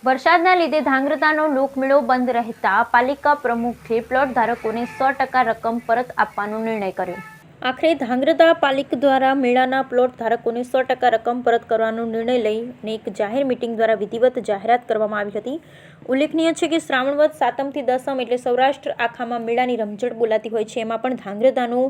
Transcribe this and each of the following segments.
વરસાદના લીધે ધાંગ્રધાનો લોકમેળો બંધ રહેતા પાલિકા પ્રમુખે પ્લોટ ધારકોને 100% રકમ પરત આપવાનો નિર્ણય કર્યો। આખરે ધાંગ્રધા પાલિકા દ્વારા મેળાના પ્લોટ ધારકોને 100% રકમ પરત કરવાનો નિર્ણય લઈને એક જાહેર મીટિંગ દ્વારા વિધિવત જાહેરાત કરવામાં આવી હતી। ઉલ્લેખનીય છે કે શ્રાવણ વદ સાતમથી દસમ એટલે સૌરાષ્ટ્ર આખામાં મેળાની રમઝટ બોલાતી હોય છે। એમાં પણ ધાંગ્રધાનો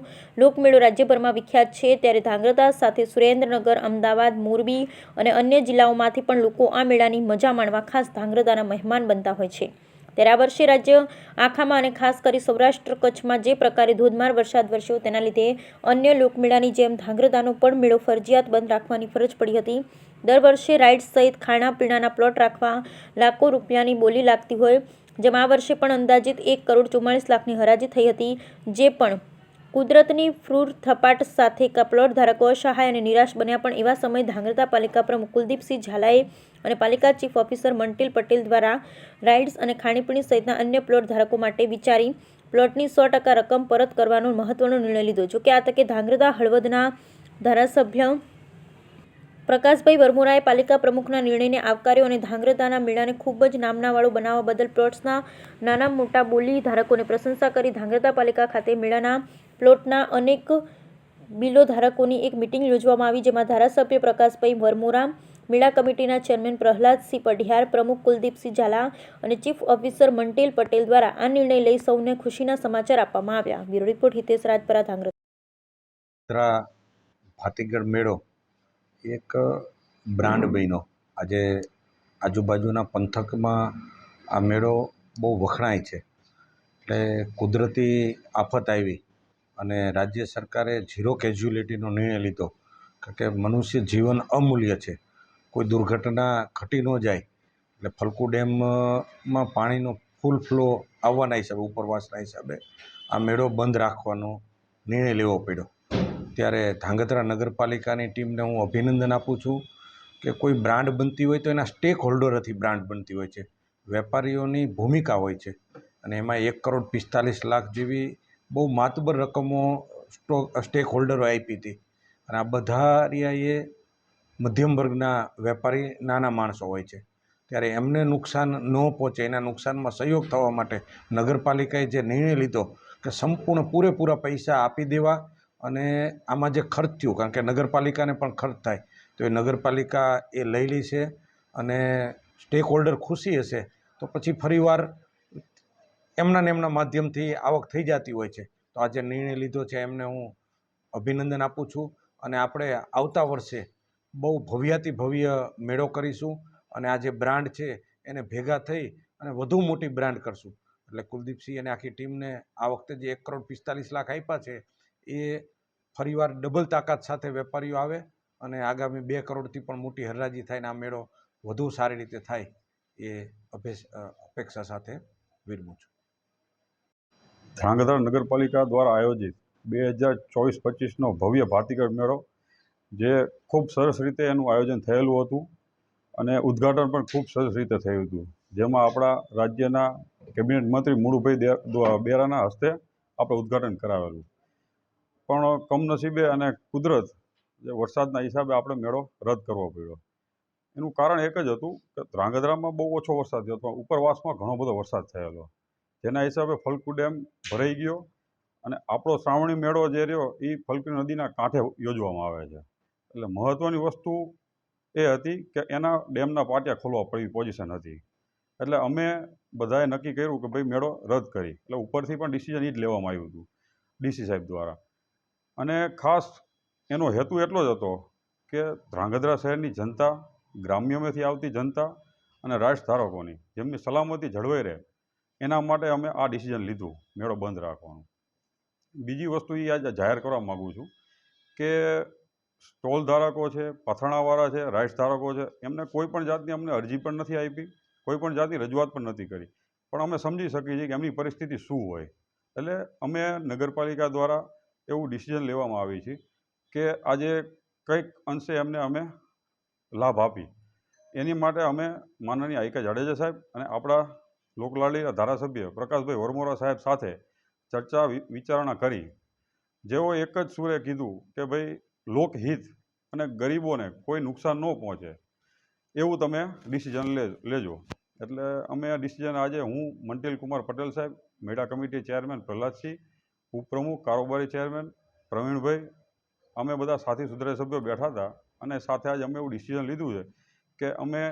લોકમેળો રાજ્યભરમાં વિખ્યાત છે। ત્યારે ધાંગ્રધા સાથે સુરેન્દ્રનગર, અમદાવાદ, મોરબી અને અન્ય જિલ્લાઓમાંથી પણ લોકો આ મેળાની મજા માણવા ખાસ ધાંગ્રધાના મહેમાન બનતા હોય છે। ત્યારે આ વર્ષે રાજ્ય આખામાં અને ખાસ કરી સૌરાષ્ટ્ર કચ્છમાં જે પ્રકારે ધોધમાર વરસાદ વરસ્યો તેના લીધે અન્ય લોકમેળાની જેમ ધાંગ્રધાનો પણ મેળો ફરજિયાત બંધ રાખવાની ફરજ પડી હતી। દર વર્ષે રાઇડ્સ સહિત ખાણા પીણાના પ્લોટ રાખવા લાખો રૂપિયાની બોલી લાગતી હોય, જેમાં આ વર્ષે પણ અંદાજિત 1,44,00,000ની હરાજી થઈ હતી। જે પણ કુદરતની ફ્રૂર થપાટ સાથે પ્લોટ ધારકો અસહાય અને નિરાશ બન્યા। પણ એવા સમયે ધાંગ્રધા પાલિકા પ્રમુખ કુલદીપસિંહ ઝાલાએ અને પાલિકા ચીફ ઓફિસર મંટીલ પટેલ દ્વારા રાઇડ્સ અને ખાણીપીણી સહિતના અન્ય પ્લોટ ધારકો માટે વિચારી પ્લોટની 100% રકમ પરત કરવાનો મહત્વનો નિર્ણય લીધો। જોકે આ તકે ધાંગ્રધા હળવદના ધારાસભ્ય પ્રકાશભાઈ વરમોરાએ પાલિકા પ્રમુખના નિર્ણયને આવકાર્યો અને ધાંગ્રધાના મેળાને ખૂબ જ નામનાવાળો બનાવવા બદલ પ્લોટ્સના નાના મોટા બોલી ધારકોને પ્રશંસા કરી। ધાંગ્રધા પાલિકા ખાતે મેળાના પ્લોટના અનેક બિલો ધારકોની એક મિટિંગ યોજવામાં આવી, જેમાં ધારાસભ્ય પ્રકાશભાઈ વરમોરા, મેળા કમિટીના ચેરમેન પ્રહલાદસિંહ પઢિયાર, પ્રમુખ કુલદીપસિંહ ઝાલા અને ચીફ ઓફિસર મંટીલ પટેલ દ્વારા આ નિર્ણય લઈ સૌને ખુશીના સમાચાર આપવામાં આવ્યા। Bureau report Hitesh Rajpara, Dhrangadhra. ભાતીગઢ મેળો એક બ્રાન્ડ બન્યો। આજે આજુબાજુના પંથકમાં આ મેળો બહુ વખણાય છે। એટલે કુદરતી આફત આવી અને રાજ્ય સરકારે ઝીરો કેઝ્યુલિટીનો નિર્ણય લીધો, કારણ કે મનુષ્ય જીવન અમૂલ્ય છે। કોઈ દુર્ઘટના ઘટી ન જાય એટલે ફલકુ ડેમમાં પાણીનો ફૂલ ફ્લો આવવાના હિસાબે, ઉપરવાસના હિસાબે આ મેળો બંધ રાખવાનો નિર્ણય લેવો પડ્યો। ત્યારે ધાંગધ્રા નગરપાલિકાની ટીમને હું અભિનંદન આપું છું કે કોઈ બ્રાન્ડ બનતી હોય તો એના સ્ટેક હોલ્ડરથી બ્રાન્ડ બનતી હોય છે, વેપારીઓની ભૂમિકા હોય છે। અને એમાં 1,45,00,000 જેવી બહુ માતબર રકમો સ્ટેક હોલ્ડરો આપી હતી। અને આ બધા એ મધ્યમ વર્ગના વેપારી નાના માણસો હોય છે। ત્યારે એમને નુકસાન ન પહોંચે, એના નુકસાનમાં સહયોગ થવા માટે નગરપાલિકાએ જે નિર્ણય લીધો કે સંપૂર્ણ પૂરેપૂરા પૈસા આપી દેવા અને આમાં જે ખર્ચ થયું, કારણ કે નગરપાલિકાને પણ ખર્ચ થાય, તો એ નગરપાલિકા એ લઈ લી છે। અને સ્ટેક હોલ્ડર ખુશી હશે તો પછી ફરીવાર એમના ને એમના માધ્યમથી આવક થઈ જતી હોય છે। તો આ જે નિર્ણય લીધો છે એમને હું અભિનંદન આપું છું। અને આપણે આવતા વર્ષે બહુ ભવ્યાતિ ભવ્ય મેળો કરીશું અને આ જે બ્રાન્ડ છે એને ભેગા થઈ અને વધુ મોટી બ્રાન્ડ કરશું। એટલે કુલદીપસિંહ અને આખી ટીમને આ વખતે જે 1,45,00,000 આપ્યા છે એ ફરીવાર ડબલ તાકાત સાથે વેપારીઓ આવે અને આગામી 2 કરોડથી પણ મોટી હરાજી થાય ને આ મેળો વધુ સારી રીતે થાય એ અપેક્ષા સાથે વિરમું છું। ધાંગધ્રા નગરપાલિકા દ્વારા આયોજિત 2024-25નો ભવ્ય ભાતીગઢ મેળો, જે ખૂબ સરસ રીતે એનું આયોજન થયેલું હતું અને ઉદ્ઘાટન પણ ખૂબ સરસ રીતે થયું હતું, જેમાં આપણા રાજ્યના કેબિનેટ મંત્રી મુળુભાઈ બેરાના હસ્તે આપણે ઉદ્ઘાટન કરાવેલું। પણ કમનસીબે અને કુદરત જે વરસાદના હિસાબે આપણે મેળો રદ કરવો પડ્યો। એનું કારણ એક જ હતું કે ધ્રાંગધ્રામાં બહુ ઓછો વરસાદ થયો હતો, ઉપરવાસમાં ઘણો બધો વરસાદ થયેલો, જેના હિસાબે ફલકુ ડેમ ભરાઈ ગયો અને આપણો શ્રાવણી મેળો જે રહ્યો એ ફલકુ નદીના કાંઠે યોજવામાં આવે છે। એટલે મહત્ત્વની વસ્તુ એ હતી કે એના ડેમના પાટિયા ખોલવા પડી પોઝિશન હતી। એટલે અમે બધાએ નક્કી કર્યું કે ભાઈ મેળો રદ કરી, એટલે ઉપરથી પણ ડિસિઝન એ જ લેવામાં આવ્યું હતું ડીસી સાહેબ દ્વારા। અને ખાસ એનો હેતુ એટલો જ હતો કે ધ્રાંગધ્રા શહેરની જનતા, ગ્રામ્યમાંથી આવતી જનતા અને રાઇટ્સ ધારકોની જેમની સલામતી જળવાઈ રહે એના માટે અમે આ ડિસિઝન લીધું મેળો બંધ રાખવાનું। બીજી વસ્તુ એ આજે જાહેર કરવા માગું છું કે સ્ટોલ ધારકો છે, પથરાણાવાળા છે, રાઇટ્સ ધારકો છે, એમને કોઈ પણ જાતની અમને અરજી પણ નથી આપી, કોઈ પણ જાતની રજૂઆત પણ નથી કરી, પણ અમે સમજી શકીએ છીએ કે એમની પરિસ્થિતિ શું હોય। એટલે અમે નગરપાલિકા દ્વારા એવું ડિસિઝન લેવામાં આવી છે કે આજે કંઈક અંશે એમને અમે લાભ આપી। એની માટે અમે માનનીય આઈકા જાડેજા સાહેબ અને આપણા લોકલાડીના ધારાસભ્ય પ્રકાશભાઈ વરમોરા સાહેબ સાથે ચર્ચા વિચારણા કરી, જેઓ એક જ સુરે કીધું કે ભાઈ લોકહિત અને ગરીબોને કોઈ નુકસાન ન પહોંચે એવું તમે ડિસિઝન લેજો। એટલે અમે આ ડિસિઝન આજે હું મંટીલ કુમાર પટેલ સાહેબ, મેળા કમિટી ચેરમેન પ્રહલાદસિંહ, ઉપપ્રમુખ કારોબારી ચેરમેન પ્રવીણભાઈ, અમે બધા સાથી સુધારા સભ્યો બેઠા હતા અને સાથે આજે અમે એવું ડિસિઝન લીધું છે કે અમે